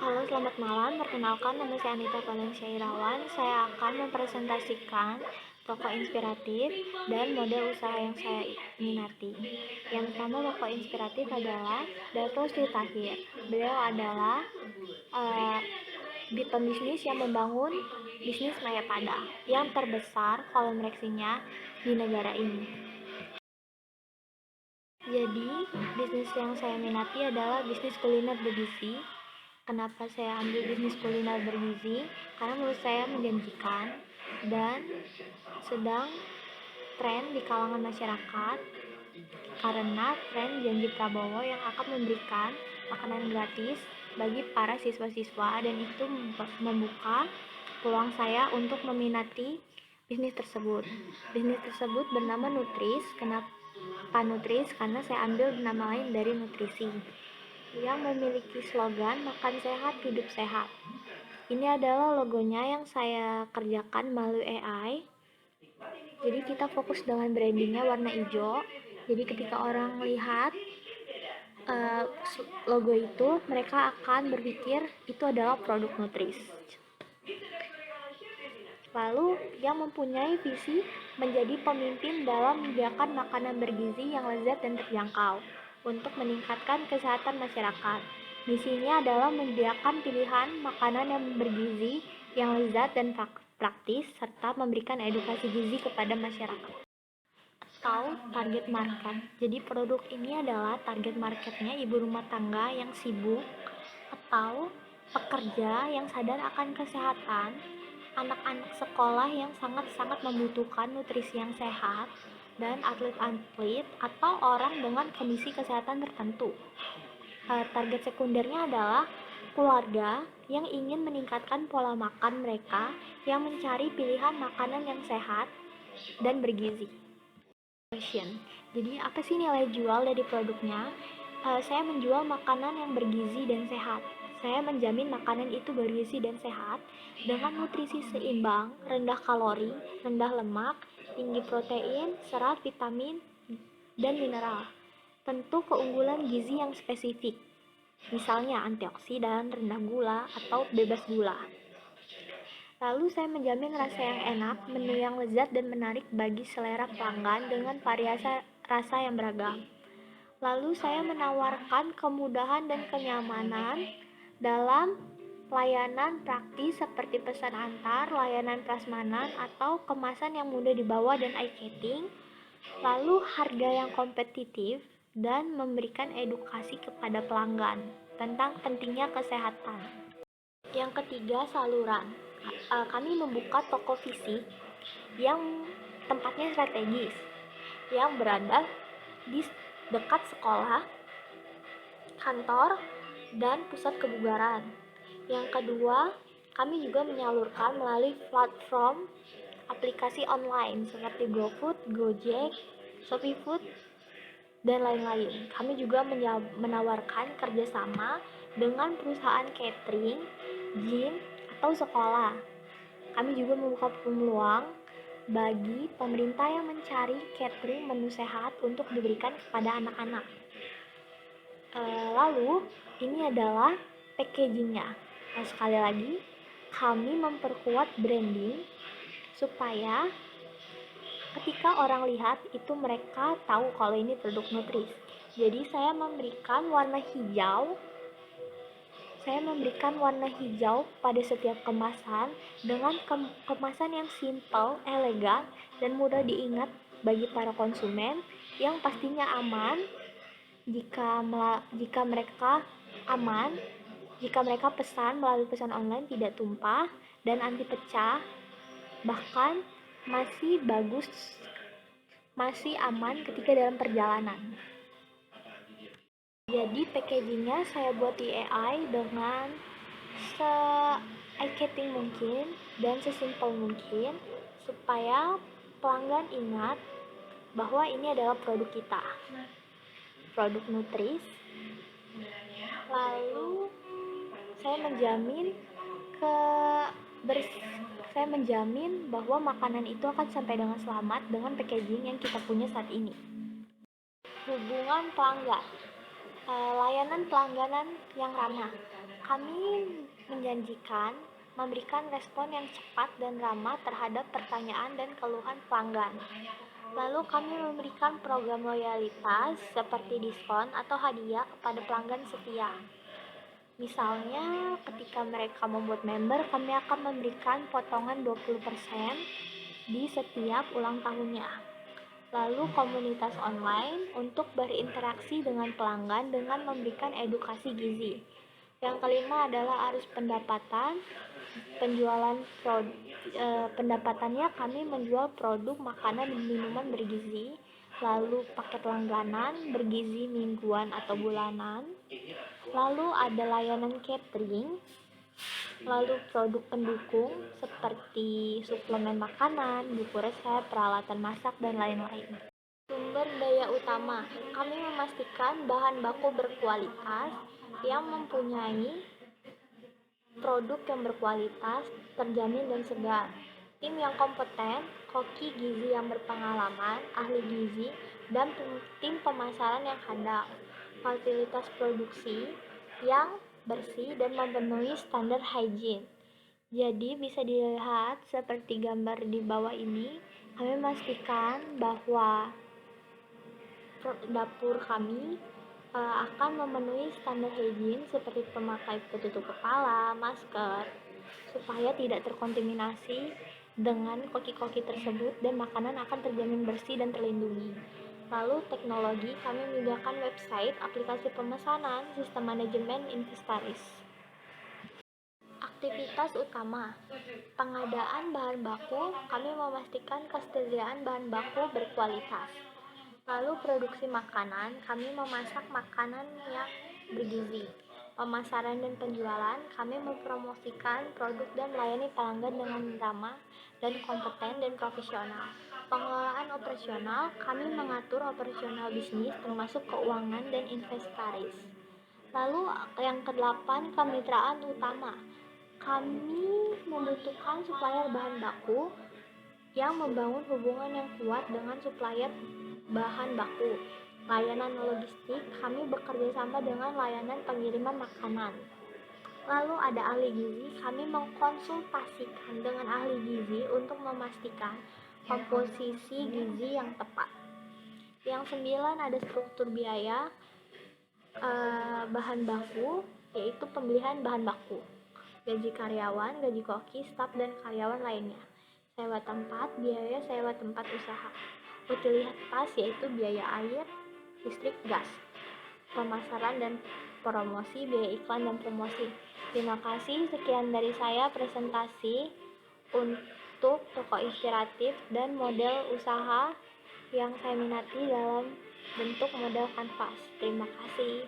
Halo, selamat malam. Perkenalkan, nama saya Anita Valencia Irawan. Saya akan mempresentasikan tokoh inspiratif dan model usaha yang saya minati. Yang pertama, tokoh inspiratif adalah Dato Sri Tahir. Beliau adalah uh, pembisnis yang membangun bisnis Mayapada yang terbesar konglomerasinya di negara ini. Jadi, bisnis yang saya minati adalah bisnis kuliner bergizi. Kenapa saya ambil bisnis kuliner bergizi? Karena menurut saya menjanjikan dan sedang tren di kalangan masyarakat, karena tren janji Prabowo yang akan memberikan makanan gratis bagi para siswa-siswa, dan itu membuka peluang saya untuk meminati bisnis tersebut. Bisnis tersebut bernama Nutris. Kenapa Nutris? Karena saya ambil nama lain dari nutrisi yang memiliki slogan makan sehat, hidup sehat. Ini adalah logonya yang saya kerjakan melalui AI. Jadi kita fokus dengan brandingnya warna hijau. Jadi ketika orang lihat logo itu, mereka akan berpikir itu adalah produk Nutris. Lalu yang mempunyai visi menjadi pemimpin dalam menyediakan makanan bergizi yang lezat dan terjangkau untuk meningkatkan kesehatan masyarakat. Misinya adalah menyediakan pilihan makanan yang bergizi, yang lezat dan praktis, serta memberikan edukasi gizi kepada masyarakat. Atau target market. Jadi produk ini adalah target marketnya ibu rumah tangga yang sibuk atau pekerja yang sadar akan kesehatan, anak-anak sekolah yang sangat-sangat membutuhkan nutrisi yang sehat, dan atlet-atlet atau orang dengan kondisi kesehatan tertentu. Target sekundernya adalah keluarga yang ingin meningkatkan pola makan mereka, yang mencari pilihan makanan yang sehat dan bergizi. Jadi apa sih nilai jual dari produknya? Saya menjual makanan yang bergizi dan sehat. Saya menjamin makanan itu bergizi dan sehat dengan nutrisi seimbang, rendah kalori, rendah lemak, tinggi protein, serat, vitamin, dan mineral. Tentu keunggulan gizi yang spesifik, misalnya antioksidan, rendah gula, atau bebas gula. Lalu saya menjamin rasa yang enak, menu yang lezat dan menarik bagi selera pelanggan dengan variasi rasa yang beragam. Lalu saya menawarkan kemudahan dan kenyamanan dalam layanan praktis seperti pesan antar, layanan prasmanan, atau kemasan yang mudah dibawa dan eye-catching. Lalu harga yang kompetitif dan memberikan edukasi kepada pelanggan tentang pentingnya kesehatan. Yang ketiga, saluran. Kami membuka toko fisik yang tempatnya strategis, yang berada di dekat sekolah, kantor, dan pusat kebugaran. Yang kedua, kami juga menyalurkan melalui platform aplikasi online seperti GoFood, Gojek, ShopeeFood, dan lain-lain. Kami juga menawarkan kerjasama dengan perusahaan catering, gym, atau sekolah. Kami juga membuka peluang bagi pemerintah yang mencari catering menu sehat untuk diberikan kepada anak-anak. Lalu ini adalah packagingnya. Sekali lagi, kami memperkuat branding supaya ketika orang lihat itu mereka tahu kalau ini produk Nutris. Jadi saya memberikan warna hijau pada setiap kemasan dengan kemasan yang simple, elegan, dan mudah diingat bagi para konsumen, yang pastinya aman jika mereka pesan melalui pesan online, tidak tumpah dan anti pecah, bahkan masih aman ketika dalam perjalanan. Jadi packagingnya saya buat di AI dengan eye-catching mungkin dan sesimpel mungkin supaya pelanggan ingat bahwa ini adalah produk kita, produk Nutris. Lalu saya menjamin bahwa makanan itu akan sampai dengan selamat dengan packaging yang kita punya saat ini. Hubungan pelanggan, layanan pelangganan yang ramah. Kami menjanjikan memberikan respon yang cepat dan ramah terhadap pertanyaan dan keluhan pelanggan. Lalu kami memberikan program loyalitas seperti diskon atau hadiah kepada pelanggan setia. Misalnya, ketika mereka membuat member, kami akan memberikan potongan 20% di setiap ulang tahunnya. Lalu komunitas online untuk berinteraksi dengan pelanggan dengan memberikan edukasi gizi. Yang kelima adalah arus pendapatan. Pendapatannya kami menjual produk makanan dan minuman bergizi, lalu paket langganan bergizi mingguan atau bulanan, lalu ada layanan catering, lalu produk pendukung seperti suplemen makanan, buku resep, peralatan masak, dan lain-lain. Sumber daya utama, kami memastikan bahan baku berkualitas yang mempunyai produk yang berkualitas, terjamin dan segar. Tim yang kompeten, koki gizi yang berpengalaman, ahli gizi, dan tim pemasaran yang handal. Fasilitas produksi yang bersih dan memenuhi standar hygiene. Jadi bisa dilihat seperti gambar di bawah ini, kami memastikan bahwa dapur kami akan memenuhi standar hygiene seperti memakai penutup kepala, masker, supaya tidak terkontaminasi dengan koki-koki tersebut dan makanan akan terjamin bersih dan terlindungi. Lalu teknologi, kami menyediakan website, aplikasi pemesanan, sistem manajemen inventaris. Aktivitas utama, pengadaan bahan baku, kami memastikan kesediaan bahan baku berkualitas. Lalu produksi makanan, kami memasak makanan yang bergizi. Pemasaran dan penjualan, kami mempromosikan produk dan melayani pelanggan dengan ramah dan kompeten dan profesional. Pengelolaan operasional, kami mengatur operasional bisnis termasuk keuangan dan inventaris. Lalu yang ke-8, kemitraan utama. Kami membutuhkan supplier bahan baku yang membangun hubungan yang kuat dengan supplier bahan baku. Layanan logistik, kami bekerja sama dengan layanan pengiriman makanan. Lalu ada ahli gizi, kami mengkonsultasikan dengan ahli gizi untuk memastikan komposisi gizi yang tepat. Yang 9 ada struktur biaya bahan baku, yaitu pembelian bahan baku, gaji karyawan, gaji koki, staf, dan karyawan lainnya. Sewa tempat, biaya sewa tempat usaha. Utilitas yaitu biaya air, listrik, gas. Pemasaran dan promosi, biaya iklan dan promosi. Terima kasih, sekian dari saya presentasi untuk toko inspiratif dan model usaha yang saya minati dalam bentuk model kanvas. Terima kasih.